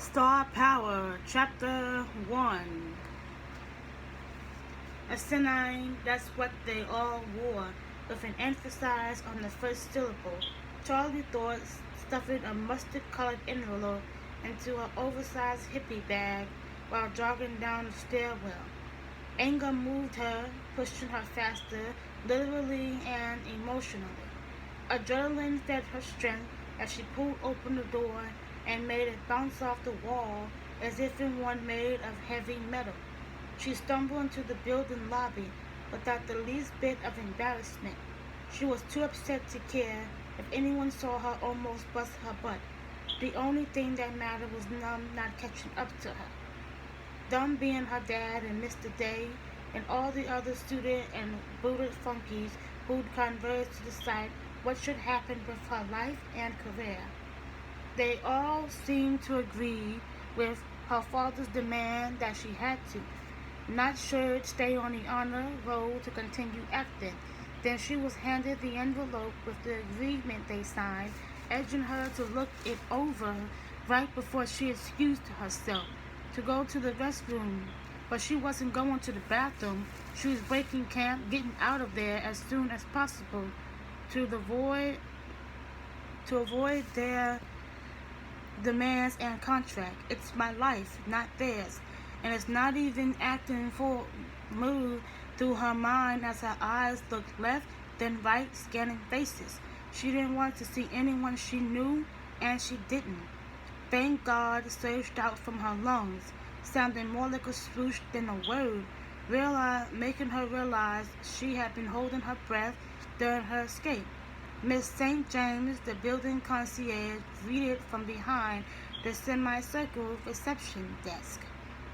Star Power, Chapter 1. Asinine, that's what they all wore, with an emphasis on the first syllable. Charlie thought, stuffing a mustard-colored envelope into her oversized hippie bag while jogging down the stairwell. Anger moved her, pushing her faster, literally and emotionally. Adrenaline fed her strength as she pulled open the door and made it bounce off the wall as if in one made of heavy metal. She stumbled into the building lobby without the least bit of embarrassment. She was too upset to care if anyone saw her almost bust her butt. The only thing that mattered was Numb not catching up to her. Dumb being her dad and Mr. Day and all the other student and booted funkies who'd converged to decide what should happen with her life and career. They all seemed to agree with her father's demand that she had to. Not sure to stay on the honor roll to continue acting. Then she was handed the envelope with the agreement they signed, urging her to look it over right before she excused herself to go to the restroom. But she wasn't going to the bathroom. She was breaking camp, getting out of there as soon as possible to avoid their demands and contract. It's my life, not theirs. And it's not even acting for move through her mind as her eyes looked left, then right, scanning faces. She didn't want to see anyone she knew, and she didn't. Thank God surged out from her lungs, sounding more like a swoosh than a word, making her realize she had been holding her breath during her escape. Miss St. James, the building concierge, greeted from behind the semicircle reception desk.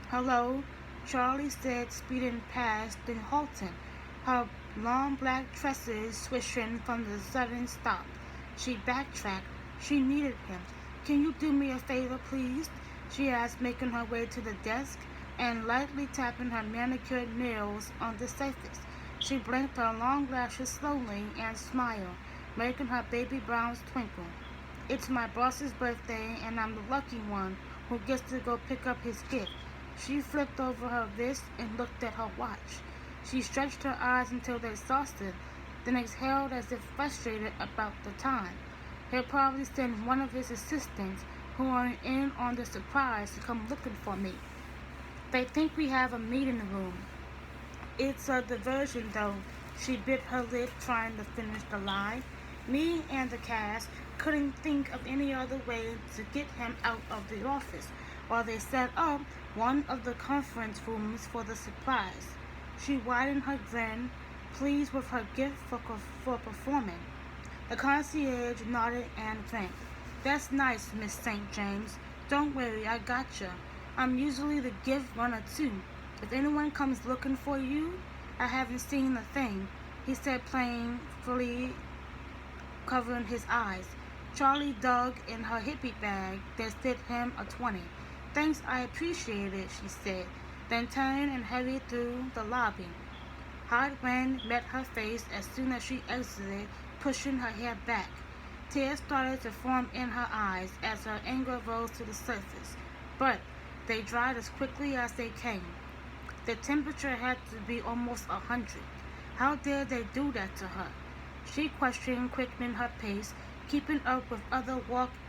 "Hello," Charlie said, speeding past, then halting, her long black tresses swishing from the sudden stop. She backtracked. She needed him. "Can you do me a favor, please?" she asked, making her way to the desk and lightly tapping her manicured nails on the surface. She blinked her long lashes slowly and smiled, making her baby browns twinkle. "It's my boss's birthday, and I'm the lucky one who gets to go pick up his gift." She flipped over her wrist and looked at her watch. She stretched her eyes until they exhausted, then exhaled as if frustrated about the time. He'll probably send one of his assistants who are in on the surprise to come looking for me. They think we have a meeting room. It's a diversion, though. She bit her lip, trying to finish the lie. Me and the cast couldn't think of any other way to get him out of the office while they set up one of the conference rooms for the surprise. She widened her grin, pleased with her gift for performing. The concierge nodded and grinned. "That's nice, Miss St. James. Don't worry, I gotcha. I'm usually the gift runner, too. If anyone comes looking for you, I haven't seen a thing," he said, playfully covering his eyes. Charlie dug in her hippie bag, then slid him a 20. "Thanks, I appreciate it," she said, then turned and hurried through the lobby. Hot wind met her face as soon as she exited, pushing her hair back. Tears started to form in her eyes as her anger rose to the surface, but they dried as quickly as they came. The temperature had to be almost 100. How dared they do that to her? She questioned, quickening her pace, keeping up with other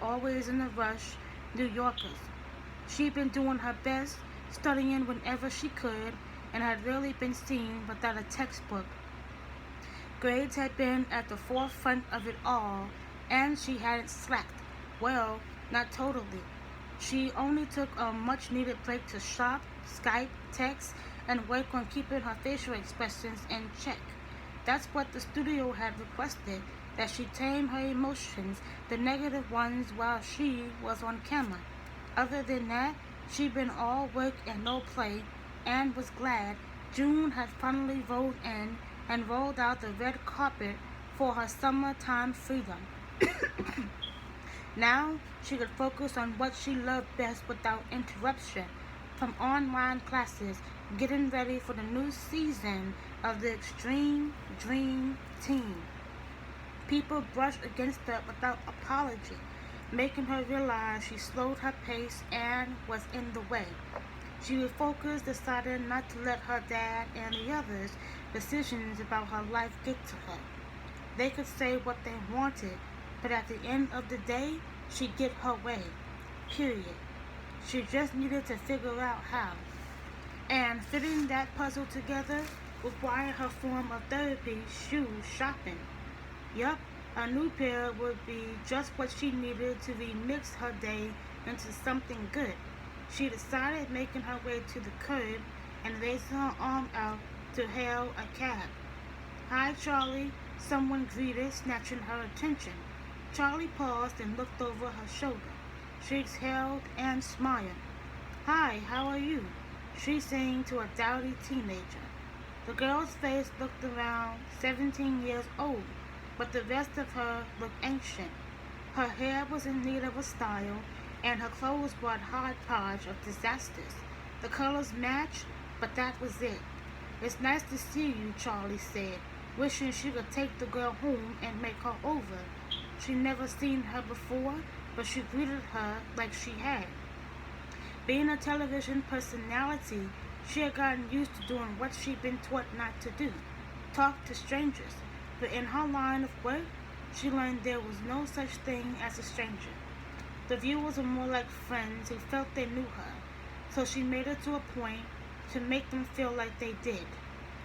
always in a rush New Yorkers. She'd been doing her best, studying whenever she could, and had rarely been seen without a textbook. Grades had been at the forefront of it all, and she hadn't slacked. Well, not totally. She only took a much-needed break to shop, Skype, text, and work on keeping her facial expressions in check. That's what the studio had requested, that she tame her emotions, the negative ones, while she was on camera. Other than that, she'd been all work and no play, and was glad June had finally rolled in and rolled out the red carpet for her summertime freedom. Now she could focus on what she loved best without interruption, from online classes, getting ready for the new season of the Extreme Dream Team. People brushed against her without apology. making her realize she slowed her pace and was in the way. She refocused, decided not to let her dad and the others' decisions about her life get to her. They could say what they wanted, but at the end of the day, she'd get her way. Period. She just needed to figure out how. And fitting that puzzle together required her form of therapy, shoes shopping. Yup, a new pair would be just what she needed to remix her day into something good. She decided, making her way to the curb and raising her arm out to hail a cab. "Hi, Charlie," someone greeted, snatching her attention. Charlie paused and looked over her shoulder. She exhaled and smiled. "Hi, how are you?" she sang to a dowdy teenager. The girl's face looked around 17 years old, but the rest of her looked ancient. Her hair was in need of a style, and her clothes were a hodgepodge of disasters. The colors matched, but that was it. "It's nice to see you," Charlie said, wishing she could take the girl home and make her over. She'd never seen her before, but she greeted her like she had. Being a television personality, she had gotten used to doing what she'd been taught not to do, talk to strangers. But in her line of work, she learned there was no such thing as a stranger. The viewers were more like friends who felt they knew her, so she made it to a point to make them feel like they did.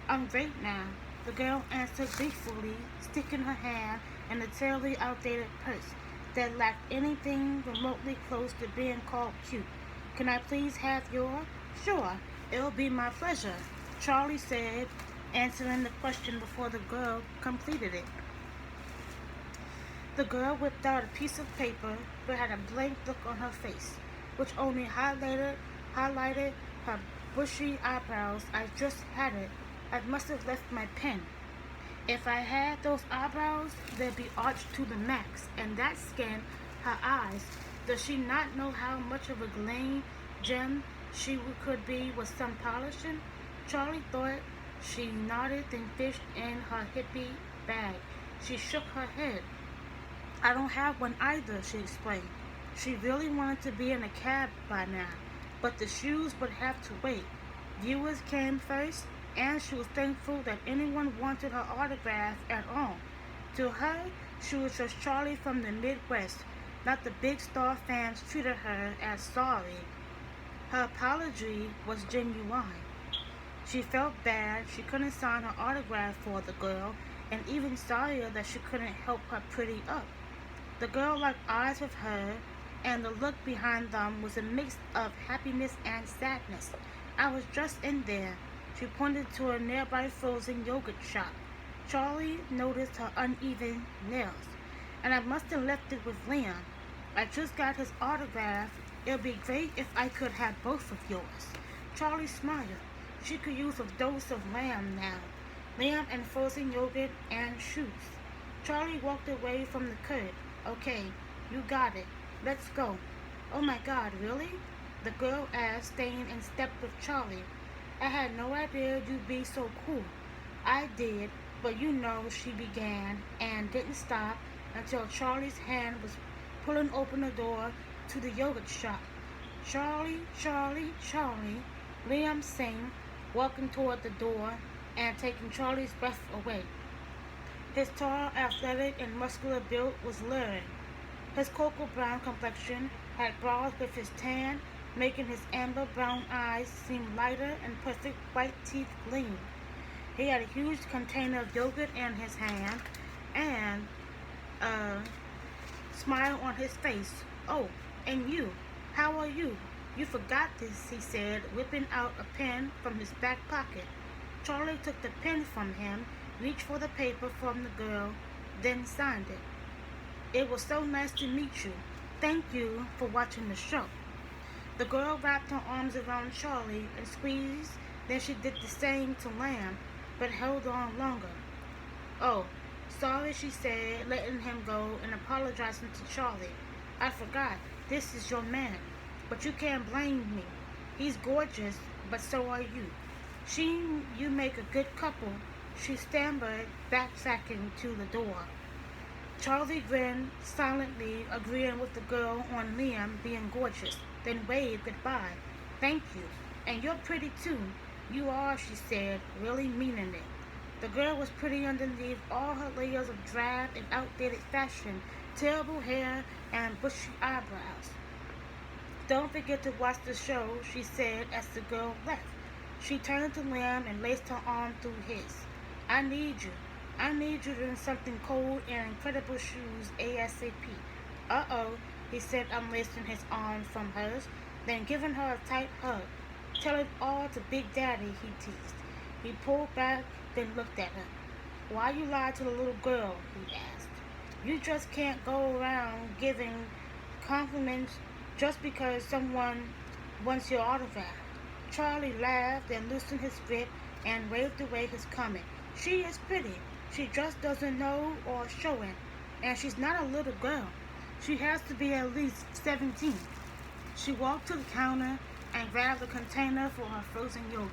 "I'm great now," the girl answered gratefully, sticking her hand in a terribly outdated purse that lacked anything remotely close to being called cute. "Can I please have your—" "Sure, it'll be my pleasure," Charlie said, answering the question before the girl completed it. The girl whipped out a piece of paper, but had a blank look on her face, which only highlighted her bushy eyebrows. "I just had it. I must have left my pen." "If I had those eyebrows, they'd be arched to the max, and that skin, her eyes. Does she not know how much of a gleam gem she could be with some polishing?" Charlie thought. She nodded, then fished in her hippie bag. She shook her head. "I don't have one either," she explained. She really wanted to be in a cab by now, but the shoes would have to wait. Viewers came first, and she was thankful that anyone wanted her autograph at all. To her, she was just Charlie from the Midwest, not the big star fans treated her as sorry. Her apology was genuine. She felt bad she couldn't sign her autograph for the girl, and even sorrier that she couldn't help her pretty up. The girl locked eyes with her, and the look behind them was a mix of happiness and sadness. "I was just in there." She pointed to a nearby frozen yogurt shop. Charlie noticed her uneven nails. "And I must have left it with Liam. I just got his autograph. It'd be great if I could have both of yours." Charlie smiled. She could use a dose of lamb now. Lamb and frozen yogurt and shoes. Charlie walked away from the curb. "Okay, you got it. Let's go." "Oh my God, really?" the girl asked, staying in step with Charlie. "I had no idea you'd be so cool." "I did, but you know," she began, and didn't stop until Charlie's hand was pulling open the door to the yogurt shop. "Charlie, Charlie, Charlie," Liam sang, walking toward the door and taking Charlie's breath away. His tall, athletic, and muscular build was luring. His cocoa brown complexion had brought with his tan, making his amber brown eyes seem lighter and perfect white teeth gleam. He had a huge container of yogurt in his hand and a smile on his face. "Oh, and you, how are you? You forgot this," he said, whipping out a pen from his back pocket. Charlie took the pen from him, reached for the paper from the girl, then signed it. "It was so nice to meet you. Thank you for watching the show." The girl wrapped her arms around Charlie and squeezed, then she did the same to Lamb, but held on longer. "Oh, sorry," she said, letting him go and apologizing to Charlie. "I forgot. This is your man. But you can't blame me. He's gorgeous, but so are you. You make a good couple," she stammered, backtracking to the door. Charlie grinned silently, agreeing with the girl on Liam being gorgeous, then waved goodbye. Thank you. And you're pretty too. You are, she said, really meaning it. The girl was pretty underneath all her layers of drab and outdated fashion, terrible hair, and bushy eyebrows. Don't forget to watch the show, she said as the girl left. She turned to Liam and laced her arm through his. I need you. I need you in something cold and incredible shoes ASAP. Uh-oh, he said, unlacing his arm from hers, then giving her a tight hug. Tell it all to Big Daddy, he teased. He pulled back, then looked at her. Why you lie to the little girl, he asked. You just can't go around giving compliments just because someone wants your autograph. Charlie laughed and loosened his grip and waved away his comment. She is pretty. She just doesn't know or show it. And she's not a little girl. She has to be at least 17. She walked to the counter and grabbed a container for her frozen yogurt.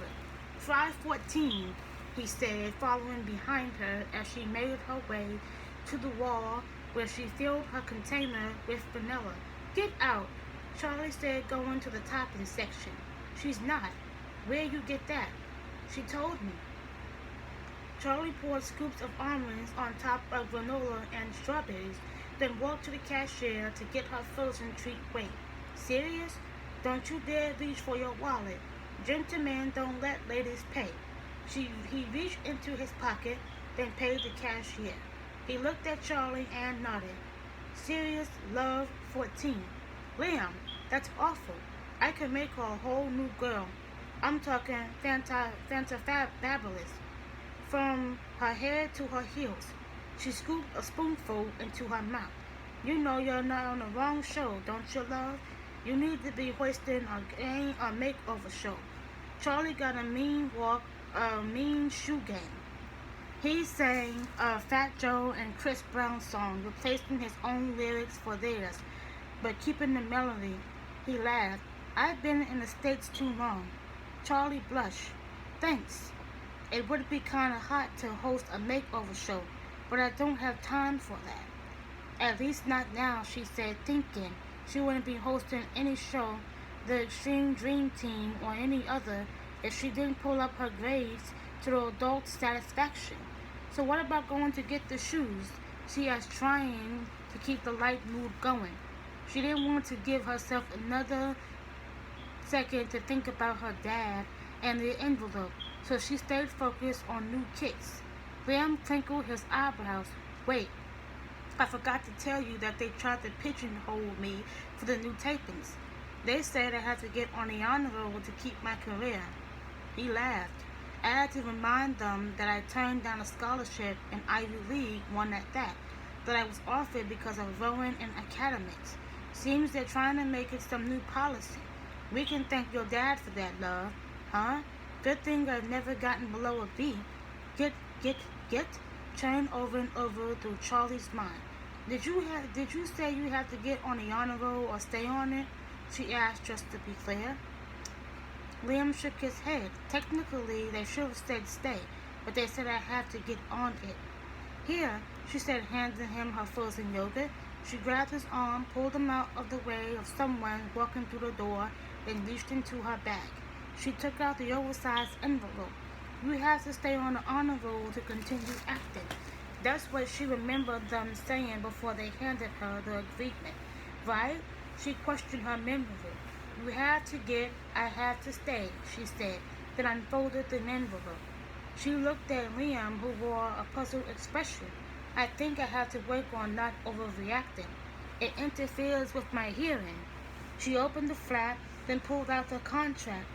Try 14, he said, following behind her as she made her way to the wall where she filled her container with vanilla. Get out, Charlie said, going to the topping section. She's not. Where you get that? She told me. Charlie poured scoops of almonds on top of granola and strawberries, then walked to the cashier to get her frozen treat weighed. Serious? Don't you dare reach for your wallet. Gentlemen don't let ladies pay. He reached into his pocket, then paid the cashier. He looked at Charlie and nodded. Serious love 14. Liam, that's awful. I could make her a whole new girl. I'm talking fabulous. From her head to her heels. She scooped a spoonful into her mouth. You know you're not on the wrong show, don't you, love? You need to be hoisting a makeover show. Charlie got a mean shoe game. He sang a Fat Joe and Chris Brown song, replacing his own lyrics for theirs, but keeping the melody. He laughed. I've been in the States too long. Charlie blushed. Thanks. It would be kind of hot to host a makeover show, but I don't have time for that. At least not now, she said, thinking she wouldn't be hosting any show, the Extreme Dream Team, or any other, if she didn't pull up her grades to the adult satisfaction. So what about going to get the shoes? She asked, trying to keep the light mood going. She didn't want to give herself another second to think about her dad and the envelope, so she stayed focused on new kicks. Liam crinkled his eyebrows. Wait, I forgot to tell you that they tried to pigeonhole me for the new tapings. They said I had to get on the honor roll to keep my career. He laughed. I had to remind them that I turned down a scholarship in Ivy League, one at that I was offered because of rowing and academics. Seems they're trying to make it some new policy. We can thank your dad for that, love. Huh? Good thing I've never gotten below a B. Get, churned over and over through Charlie's mind. Did you say you had to get on the honor roll or stay on it? She asked, just to be clear. Liam shook his head. Technically, they should have said stay, but they said I had to get on it. Here, she said, handing him her frozen yogurt. She grabbed his arm, pulled him out of the way of someone walking through the door, then reached into her bag. She took out the oversized envelope. You have to stay on the honor roll to continue acting. That's what she remembered them saying before they handed her the agreement. Right? She questioned her memory. You have to get, I have to stay, she said, then unfolded the envelope. She looked at Liam, who wore a puzzled expression. I think I have to work on not overreacting. It interferes with my hearing. She opened the flap, then pulled out the contract.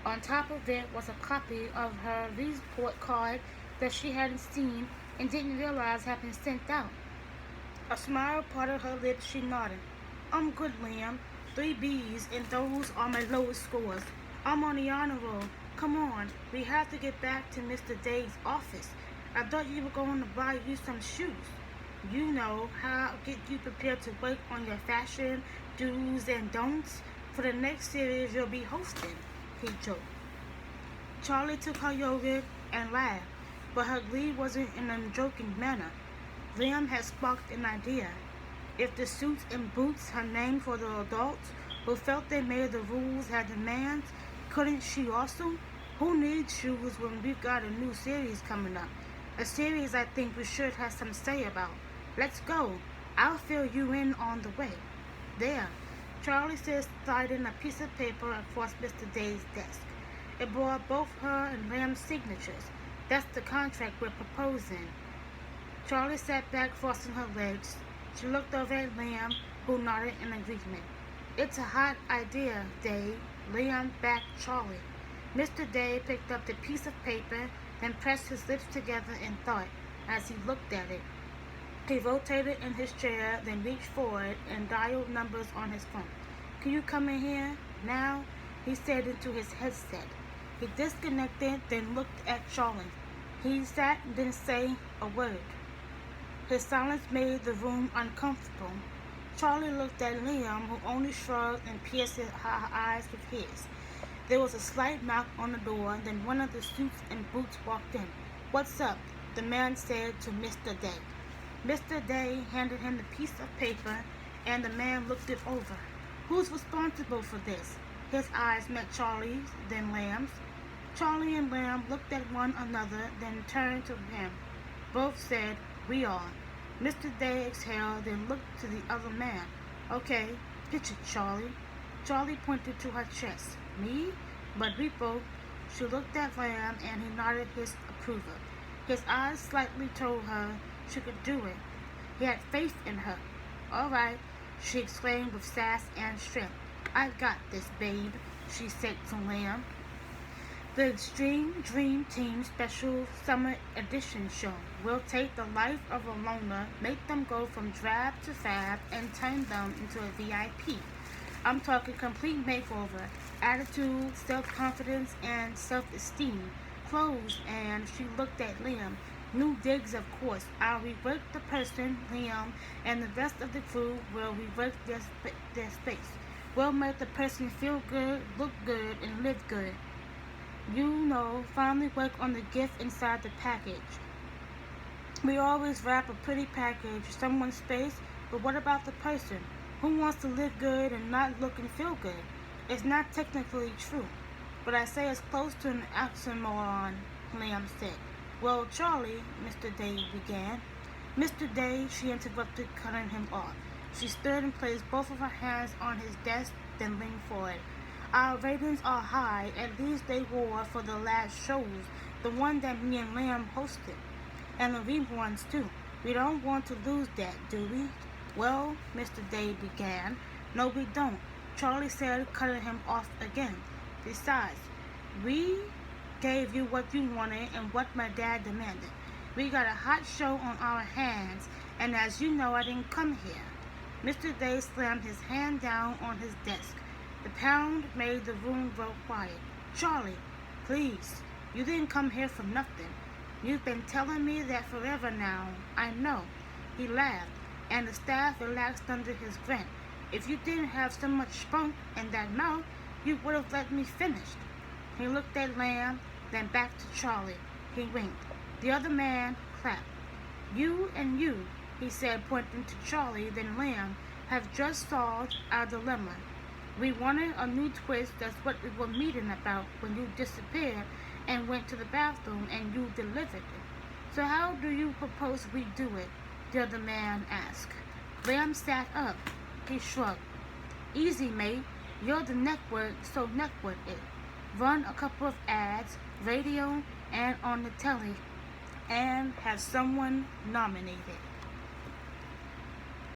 On top of it was a copy of her report card that she hadn't seen and didn't realize had been sent out. A smile parted her lips. She nodded. I'm good, Liam. 3 B's, and those are my lowest scores. I'm on the honor roll. Come on, we have to get back to Mr. Day's office. I thought you were going to buy you some shoes. You know how to get you prepared to work on your fashion do's and don'ts for the next series you'll be hosting, he joked. Charlie took her yogurt and laughed, but her glee wasn't in a joking manner. Liam had sparked an idea. If the suits and boots are named for the adults who felt they made the rules had demands, couldn't she also? Who needs shoes when we've got a new series coming up? A series I think we should have some say about. Let's go. I'll fill you in on the way. There. Charlie said, sliding a piece of paper across Mr. Day's desk. It bore both her and Liam's signatures. That's the contract we're proposing. Charlie sat back, crossing her legs. She looked over at Liam, who nodded in agreement. It's a hot idea, Day. Liam backed Charlie. Mr. Day picked up the piece of paper, then pressed his lips together in thought as he looked at it. He rotated in his chair, then reached forward and dialed numbers on his phone. Can you come in here? Now? He said into his headset. He disconnected, then looked at Charlie. He sat and didn't say a word. His silence made the room uncomfortable. Charlie looked at Liam, who only shrugged and pierced her eyes with his. There was a slight knock on the door, then one of the suits and boots walked in. What's up? The man said to Mr. Day. Mr. Day handed him the piece of paper, and the man looked it over. Who's responsible for this? His eyes met Charlie's, then Liam's. Charlie and Liam looked at one another, then turned to him. Both said, we are. Mr. Day exhaled, then looked to the other man. Okay, pitch it, Charlie. Charlie pointed to her chest. Me? But we both. She looked at Liam, and he nodded his approval. His eyes slightly told her she could do it. He had faith in her. All right, she exclaimed with sass and strength. I've got this, babe, she said to Liam. The Extreme Dream Team Special Summer Edition show will take the life of a loner, make them go from drab to fab, and turn them into a VIP. I'm talking complete makeover, attitude, self-confidence, and self-esteem, clothes, and she looked at Liam. New digs, of course. I'll rework the person, Liam, and the rest of the crew will rework their space. We'll make the person feel good, look good, and live good. You know, finally work on the gift inside the package. We always wrap a pretty package, someone's space, but what about the person? Who wants to live good and not look and feel good? It's not technically true, but I say it's close to an oxymoron, Liam said. Well, Charlie, Mr. Day began. Mr. Day, she interrupted, cutting him off. She stood and placed both of her hands on his desk, then leaned forward. Our ratings are high, at least they were for the last shows, the one that me and Liam hosted, and the reruns too. We don't want to lose that, do we? Well, Mr. Day began. No, we don't, Charlie said, cutting him off again. Besides, we gave you what you wanted and what my dad demanded. We got a hot show on our hands, and as you know, I didn't come here. Mr. Day slammed his hand down on his desk. The pound made the room grow quiet. Charlie, please, you didn't come here for nothing. You've been telling me that forever now. I know. He laughed, and the staff relaxed under his grin. If you didn't have so much spunk in that mouth, you would have let me finish. He looked at Liam, then back to Charlie. He winked. The other man clapped. You and you, he said, pointing to Charlie, then Liam, have just solved our dilemma. We wanted a new twist. That's what we were meeting about when you disappeared and went to the bathroom and you delivered it. So how do you propose we do it? The other man asked. Liam sat up. He shrugged. Easy, mate. You're the network, so network it. Run a couple of ads, radio and on the telly, and have someone nominated.